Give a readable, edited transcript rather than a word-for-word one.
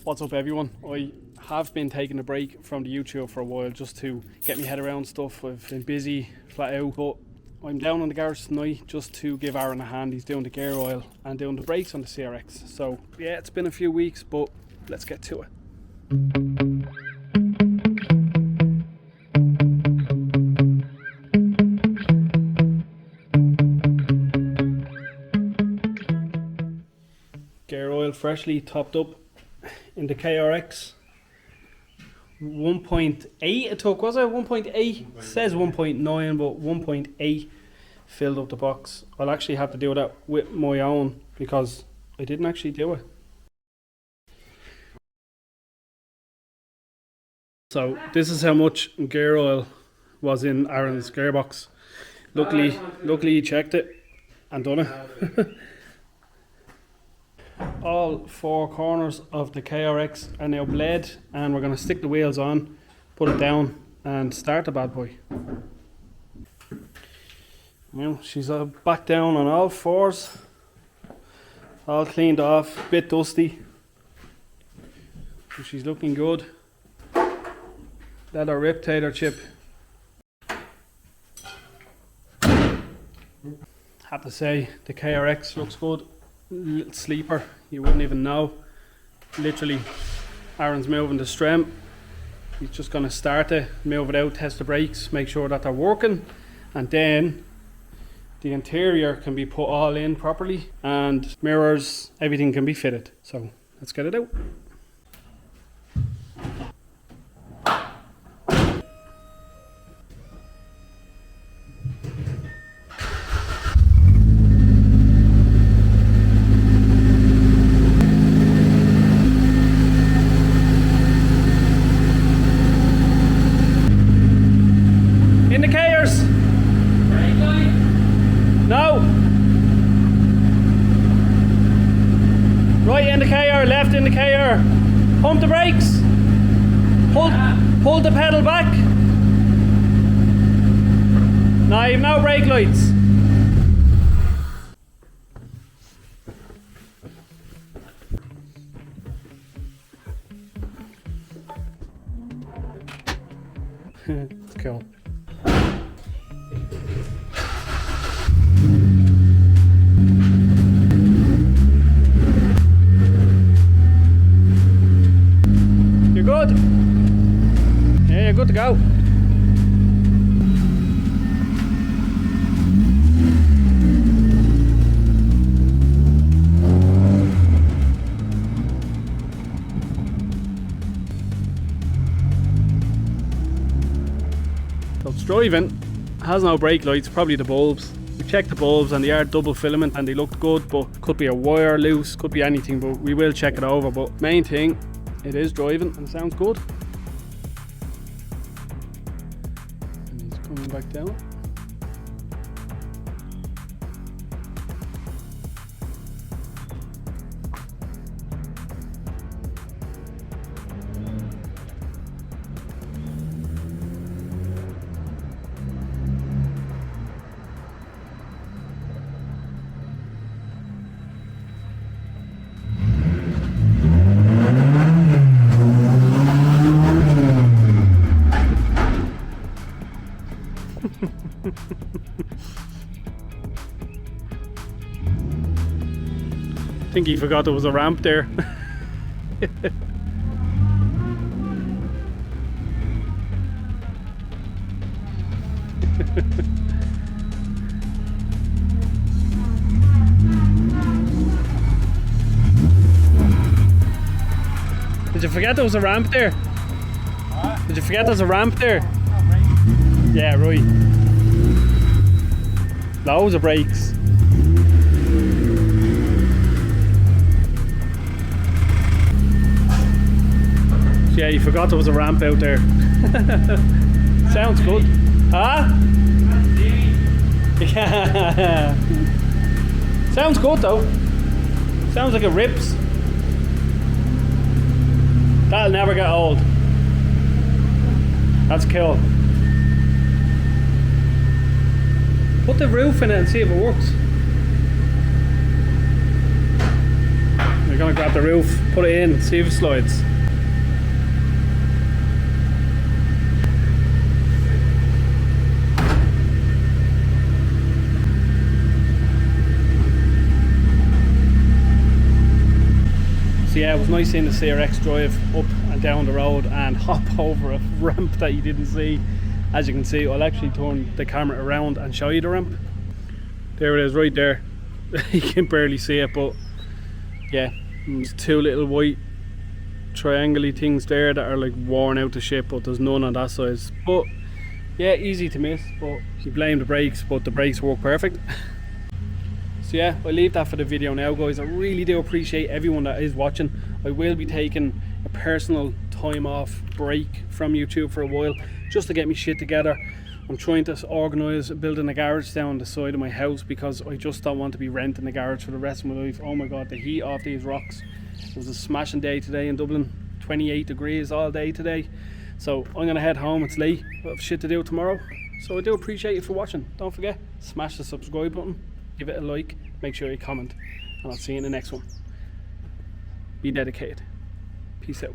What's up everyone? I have been taking a break from the YouTube for a while just to get my head around stuff. I've been busy, flat out, but I'm down on the garage tonight just to give Aaron a hand. He's doing the gear oil and doing the brakes on the KRX. So yeah, it's been a few weeks, but let's get to it. Gear oil freshly topped up in the KRX. 1.8 it took, was it? 1.8? Says 1.9, but 1.8 filled up the box. I'll actually have to do that with my own because I didn't actually do it. So this is how much gear oil was in Aaron's gearbox. Luckily he checked it and done it. All four corners of the KRX are now bled, and we're going to stick the wheels on, put it down and start the bad boy. Now she's back down on all fours, all cleaned off, a bit dusty, but she's looking good. Leather riptator chip. Have to say the KRX looks good. Little sleeper, you wouldn't even know. Literally, Aaron's moving the strem. He's just going to start it, move it out, test the brakes, make sure that they're working, and then the interior can be put all in properly, and mirrors, everything can be fitted. So let's get it out. Indicators! No! Right indicator, left indicator. Pump the brakes. Pull the pedal back. No, you've no brake lights. It's cool. You're good? Yeah, you're good to go. So it's driving, has no brake lights, probably the bulbs. We checked the bulbs and they are double filament and they looked good, but could be a wire loose, could be anything, but we will check it over. But main thing, it is driving and sounds good. And he's coming back down. I think he forgot there was a ramp there. Did you forget there was a ramp there? What? Did you forget there's a ramp there? Oh, right. Yeah, right. Loads of brakes. Yeah, you forgot there was a ramp out there. Sounds good. Huh? Yeah. Sounds good though. Sounds like it rips. That'll never get old. That's cool. Put the roof in it and see if it works. We're gonna grab the roof, put it in, see if it slides. So yeah, it was nice seeing the KRX drive up and down the road and hop over a ramp that you didn't see. As you can see, I'll actually turn the camera around and show you the ramp. There it is, right there. You can barely see it, but yeah, there's two little white triangle-y things there that are like worn out the ship, but there's none on that size. But yeah, easy to miss, but you blame the brakes, but the brakes work perfect. So yeah, I'll leave that for the video now, guys. I really do appreciate everyone that is watching. I will be taking a personal time off break from YouTube for a while, just to get me shit together. I'm trying to organise building a garage down the side of my house, because I just don't want to be renting the garage for the rest of my life. Oh my god, the heat off these rocks. It was a smashing day today in Dublin, 28 degrees all day today. So I'm gonna head home, it's late, I have shit to do tomorrow. So I do appreciate you for watching. Don't forget, smash the subscribe button, give it a like, make sure you comment, and I'll see you in the next one. Be dedicated. Peace out.